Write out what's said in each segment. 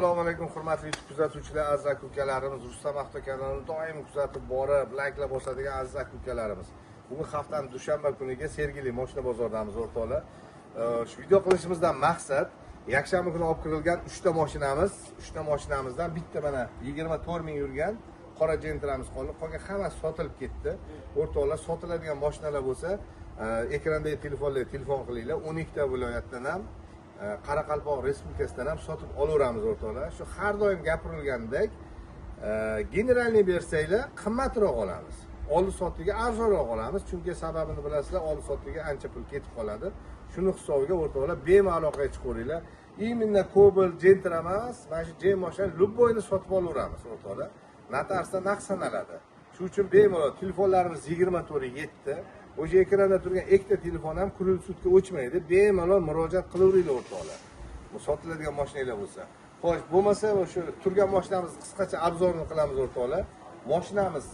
Assalomu alaykum hurmatli YouTube kuzatuvchilar, aziz aka ukalarimiz, Rustam Avto kanalini doim kuzatib borib, layklar bosadigan aziz aka ukalarimiz. Bugun haftaning dushanba kuniga Sergeli mashina bozoridamiz o'rtoqlar. Shu video qilishimizdan maqsad yakshanba kuni olib kirilgan 3 ta mashinamiz, 3 ta mashinamizdan bitta mana 24 ming yurgan qora Gentra'miz qoldi. Qolgan hammasi sotilib ketdi. O'rtoqlar, sotiladigan mashinalar bo'lsa, ekrandagi telefonlarga telefon qilinglar. 12 ta viloyatdan ham Qoraqalpoq Respublikasidan ham sotib olaveramiz o'rtoqlar. Shu har doim gapirilgandek, generalniy bersanglar qimmatroq olamiz. Oldi sotiga arzonroq olamiz, chunki sababini bilasizlar, oldi sotiga ancha pul ketib qoladi. Shuni hisobiga o'rtoqlar bemalol chiqaringlar. Именно Cobalt Gentra emas, mana shu J mashina любойni sotib olaveramiz o'rtoqlar. Natarsda naqd sanaladi. Shuning uchun bemalol telefonlarimiz 24/7. O'sha ekranda turgan ikkita telefon ham kruizga o'chmaydi. Bemalol murojaat qilaveringlar o'rtoqlar. Bu sotiladigan mashinalar bo'lsa. Xo'sh, bo'lmasa o'sha turgan mashinamiz qisqacha obzorini qilamiz o'rtoqlar. Mashinamiz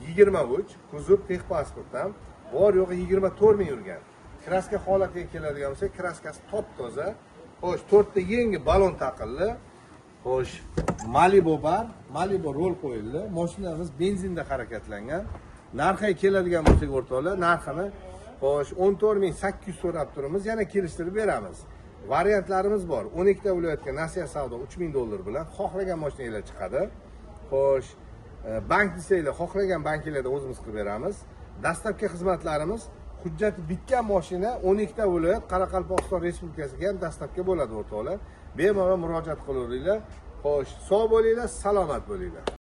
23, kuzov texpasport ham bor yo'g'i 24 ming yurgan. Kraska holatiga keladigan bo'lsa, kraskasi top-toza. Xo'sh, 4 ta yangi balon taqildi. Xo'sh, Malibu bar, Malibu rol qo'yildi. Mashinamiz benzinda harakatlangan. Narxiga keladigan bo'lsak o'rtoqlar, narxini xo'sh 14.800 so'rab turamiz, yana kelishtirib beramiz. Variantlarimiz bor. 12 ta viloyatga nasiya savdo $3000 bilan xohlagan mashinalar chiqadi. Xo'sh, bank desanglar, xohlagan banklardan o'zimiz qilib beramiz. Dastlabki xizmatlarimiz hujjati bitgan mashina 12 ta viloyat Qoraqalpog'iston Respublikasiga ham dastlabki bo'ladi o'rtoqlar. Bemalol murojaat qilaveringlar. Xo'sh, sog' bo'linglar, salomat bo'linglar.